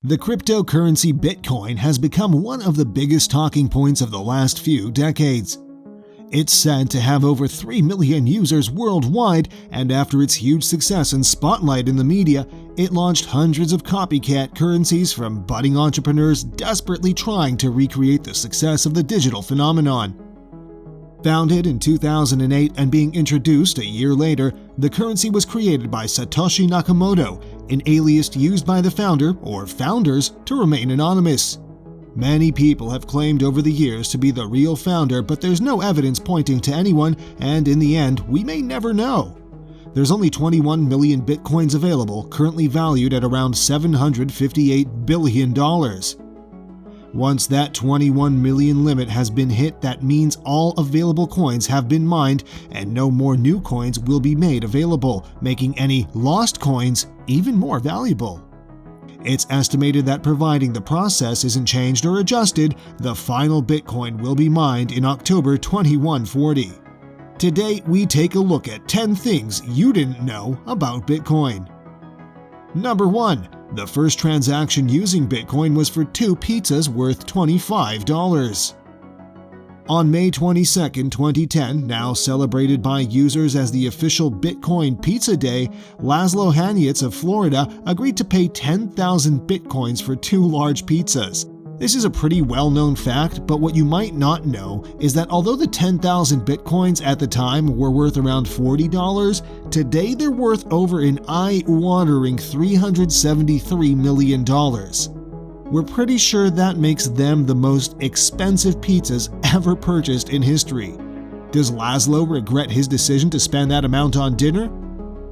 The cryptocurrency Bitcoin has become one of the biggest talking points of the last few decades. It's said to have over 3 million users worldwide, and after its huge success and spotlight in the media, it launched hundreds of copycat currencies from budding entrepreneurs desperately trying to recreate the success of the digital phenomenon. Founded in 2008 and being introduced a year later, the currency was created by Satoshi Nakamoto, an alias used by the founder or founders to remain anonymous. Many people have claimed over the years to be the real founder, but there's no evidence pointing to anyone, and in the end, we may never know. There's only 21 million bitcoins available, currently valued at around $758 billion. Once that 21 million limit has been hit, that means all available coins have been mined and no more new coins will be made available, making any lost coins even more valuable. It's estimated that providing the process isn't changed or adjusted, the final Bitcoin will be mined in October 2140. Today, we take a look at 10 things you didn't know about Bitcoin. Number 1. The first transaction using Bitcoin was for 2 pizzas worth $25. On May 22, 2010, now celebrated by users as the official Bitcoin Pizza Day, Laszlo Hanietz of Florida agreed to pay 10,000 Bitcoins for 2 large pizzas. This is a pretty well-known fact, but what you might not know is that although the 10,000 Bitcoins at the time were worth around $40, today they're worth over an eye-watering $373 million. We're pretty sure that makes them the most expensive pizzas ever purchased in history. Does Laszlo regret his decision to spend that amount on dinner?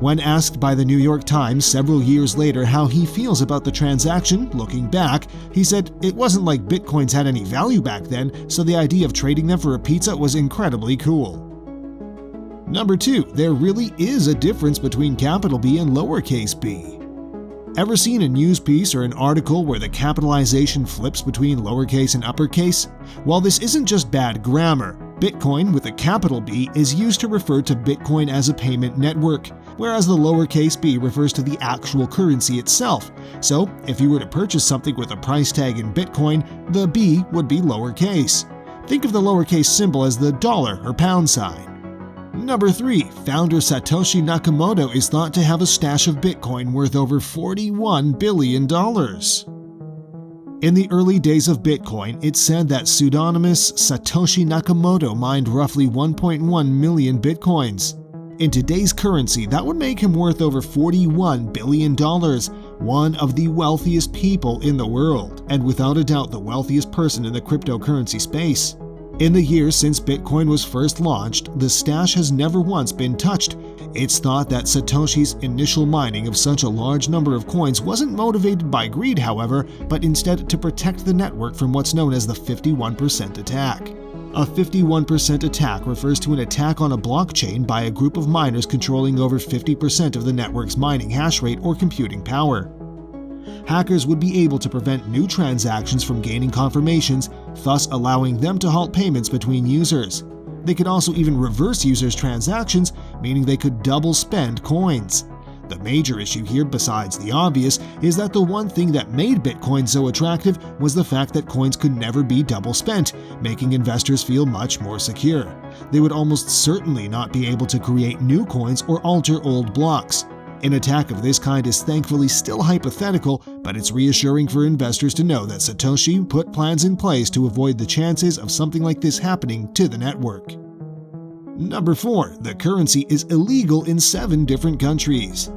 When asked by the New York Times several years later how he feels about the transaction, looking back, he said it wasn't like Bitcoins had any value back then, so the idea of trading them for a pizza was incredibly cool. Number 2. There really is a difference between capital B and lowercase b. Ever seen a news piece or an article where the capitalization flips between lowercase and uppercase? Well, this isn't just bad grammar. Bitcoin with a capital B is used to refer to Bitcoin as a payment network, whereas the lowercase b refers to the actual currency itself. So, if you were to purchase something with a price tag in Bitcoin, the B would be lowercase. Think of the lowercase symbol as the dollar or pound sign. Number 3. Founder Satoshi Nakamoto is thought to have a stash of Bitcoin worth over $41 billion. In the early days of Bitcoin, it's said that pseudonymous Satoshi Nakamoto mined roughly 1.1 million Bitcoins. In today's currency, that would make him worth over $41 billion, one of the wealthiest people in the world, and without a doubt the wealthiest person in the cryptocurrency space. In the years since Bitcoin was first launched, the stash has never once been touched. It's thought that Satoshi's initial mining of such a large number of coins wasn't motivated by greed, however, but instead to protect the network from what's known as the 51% attack. A 51% attack refers to an attack on a blockchain by a group of miners controlling over 50% of the network's mining hash rate or computing power. Hackers would be able to prevent new transactions from gaining confirmations, thus allowing them to halt payments between users. They could also even reverse users' transactions, meaning they could double spend coins. The major issue here, besides the obvious, is that the one thing that made Bitcoin so attractive was the fact that coins could never be double spent, making investors feel much more secure. They would almost certainly not be able to create new coins or alter old blocks. An attack of this kind is thankfully still hypothetical, but it's reassuring for investors to know that Satoshi put plans in place to avoid the chances of something like this happening to the network. Number 4. The currency is illegal in 7 different countries.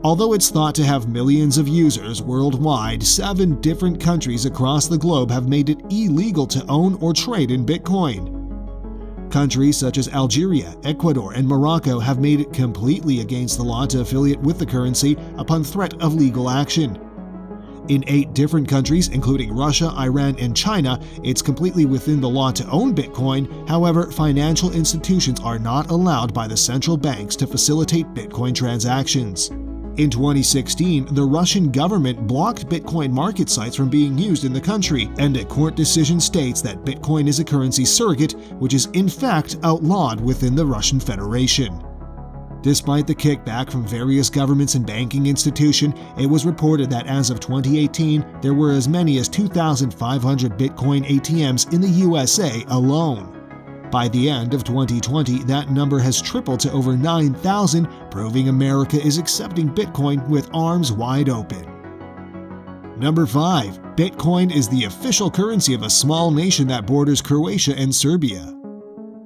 Although it's thought to have millions of users worldwide, 7 different countries across the globe have made it illegal to own or trade in Bitcoin. Countries such as Algeria, Ecuador, and Morocco have made it completely against the law to affiliate with the currency upon threat of legal action. In 8 different countries, including Russia, Iran, and China, it's completely within the law to own Bitcoin. However, financial institutions are not allowed by the central banks to facilitate Bitcoin transactions. In 2016, the Russian government blocked Bitcoin market sites from being used in the country, and a court decision states that Bitcoin is a currency surrogate, which is in fact outlawed within the Russian Federation. Despite the kickback from various governments and banking institutions, it was reported that as of 2018, there were as many as 2,500 Bitcoin ATMs in the USA alone. By the end of 2020, that number has tripled to over 9,000, proving America is accepting Bitcoin with arms wide open. Number 5. Bitcoin is the official currency of a small nation that borders Croatia and Serbia.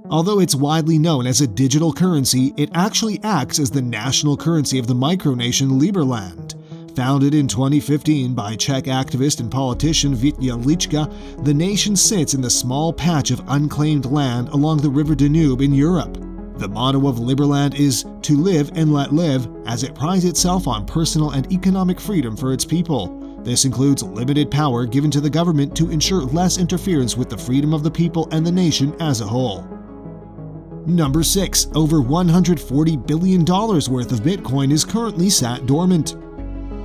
Although it's widely known as a digital currency, it actually acts as the national currency of the micronation Liberland. Founded in 2015 by Czech activist and politician Vítě Lička, the nation sits in the small patch of unclaimed land along the river Danube in Europe. The motto of Liberland is "to live and let live," as it prides itself on personal and economic freedom for its people. This includes limited power given to the government to ensure less interference with the freedom of the people and the nation as a whole. Number 6. Over $140 billion worth of Bitcoin is currently sat dormant.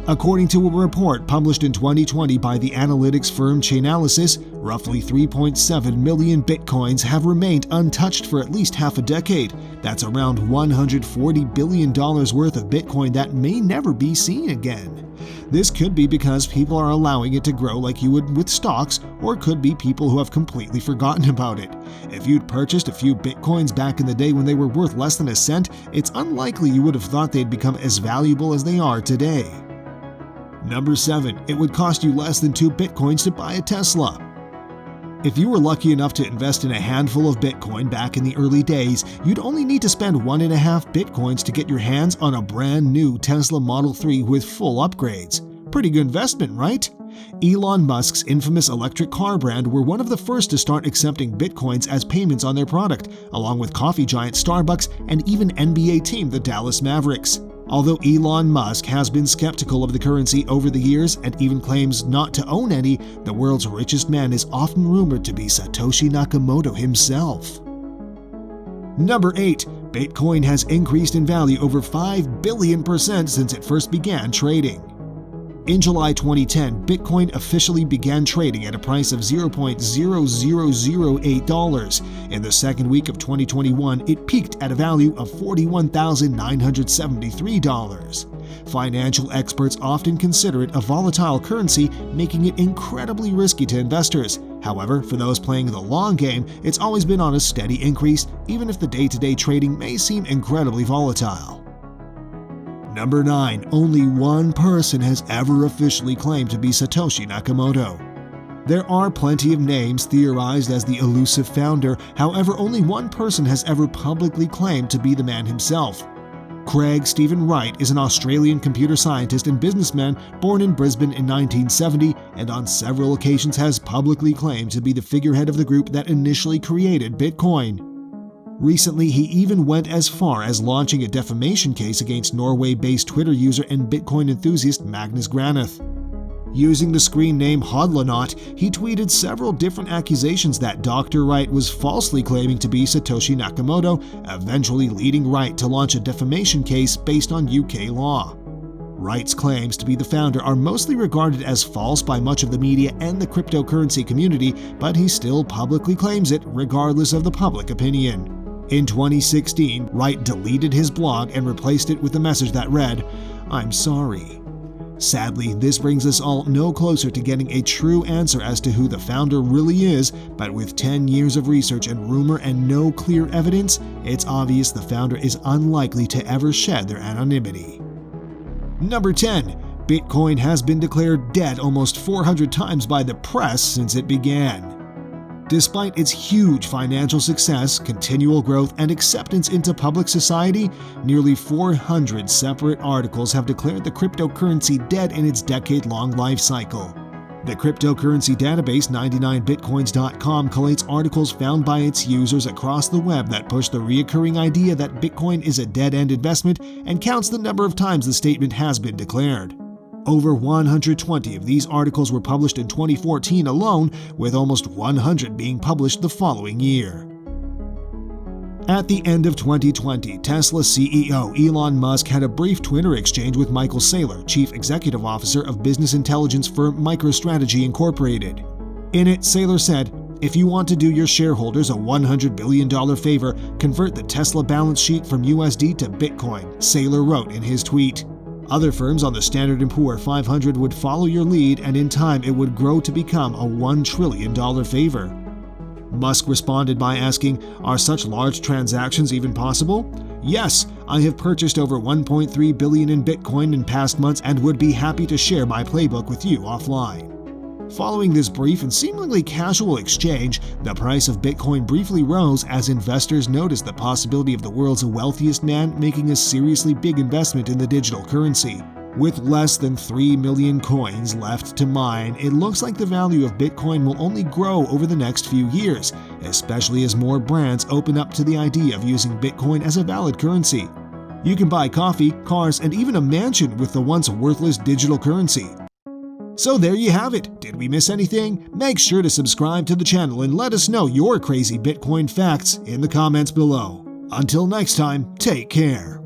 According to a report published in 2020 by the analytics firm Chainalysis, roughly 3.7 million Bitcoins have remained untouched for at least half a decade. That's around $140 billion worth of Bitcoin that may never be seen again. This could be because people are allowing it to grow like you would with stocks, or it could be people who have completely forgotten about it. If you'd purchased a few Bitcoins back in the day when they were worth less than a cent, it's unlikely you would have thought they'd become as valuable as they are today. Number 7. It would cost you less than 2 Bitcoins to buy a Tesla. If you were lucky enough to invest in a handful of Bitcoin back in the early days, you'd only need to spend 1.5 Bitcoins to get your hands on a brand new Tesla Model 3 with full upgrades. Pretty good investment, right? Elon Musk's infamous electric car brand were one of the first to start accepting Bitcoins as payments on their product, along with coffee giant Starbucks and even NBA team the Dallas Mavericks. Although Elon Musk has been skeptical of the currency over the years and even claims not to own any, the world's richest man is often rumored to be Satoshi Nakamoto himself. Number 8. Bitcoin has increased in value over 5 billion% since it first began trading. In July 2010, Bitcoin officially began trading at a price of $0.0008. In the second week of 2021, it peaked at a value of $41,973. Financial experts often consider it a volatile currency, making it incredibly risky to investors. However, for those playing the long game, it's always been on a steady increase, even if the day-to-day trading may seem incredibly volatile. Number 9. Only one person has ever officially claimed to be Satoshi Nakamoto. There are plenty of names theorized as the elusive founder, however, only one person has ever publicly claimed to be the man himself. Craig Stephen Wright is an Australian computer scientist and businessman born in Brisbane in 1970 and on several occasions has publicly claimed to be the figurehead of the group that initially created Bitcoin. Recently, he even went as far as launching a defamation case against Norway-based Twitter user and Bitcoin enthusiast Magnus Granath. Using the screen name Hodlonaut, he tweeted several different accusations that Dr. Wright was falsely claiming to be Satoshi Nakamoto, eventually leading Wright to launch a defamation case based on UK law. Wright's claims to be the founder are mostly regarded as false by much of the media and the cryptocurrency community, but he still publicly claims it regardless of the public opinion. In 2016, Wright deleted his blog and replaced it with a message that read, "I'm sorry." Sadly, this brings us all no closer to getting a true answer as to who the founder really is, but with 10 years of research and rumor and no clear evidence, it's obvious the founder is unlikely to ever shed their anonymity. Number 10. Bitcoin has been declared dead almost 400 times by the press since it began. Despite its huge financial success, continual growth, and acceptance into public society, nearly 400 separate articles have declared the cryptocurrency dead in its decade-long life cycle. The cryptocurrency database 99bitcoins.com collates articles found by its users across the web that push the recurring idea that Bitcoin is a dead-end investment and counts the number of times the statement has been declared. Over 120 of these articles were published in 2014 alone, with almost 100 being published the following year. At the end of 2020, Tesla CEO Elon Musk had a brief Twitter exchange with Michael Saylor, Chief Executive Officer of business intelligence firm MicroStrategy Incorporated. In it, Saylor said, If you want to do your shareholders a $100 billion favor, convert the Tesla balance sheet from USD to Bitcoin, Saylor wrote in his tweet. Other firms on the Standard & Poor's 500 would follow your lead, and in time it would grow to become a $1 trillion favor. Musk responded by asking, "Are such large transactions even possible? Yes, I have purchased over $1.3 billion in Bitcoin in past months and would be happy to share my playbook with you offline." Following this brief and seemingly casual exchange, the price of Bitcoin briefly rose as investors noticed the possibility of the world's wealthiest man making a seriously big investment in the digital currency. With less than 3 million coins left to mine, it looks like the value of Bitcoin will only grow over the next few years, especially as more brands open up to the idea of using Bitcoin as a valid currency. You can buy coffee, cars, and even a mansion with the once worthless digital currency. So there you have it. Did we miss anything? Make sure to subscribe to the channel and let us know your crazy Bitcoin facts in the comments below. Until next time, take care.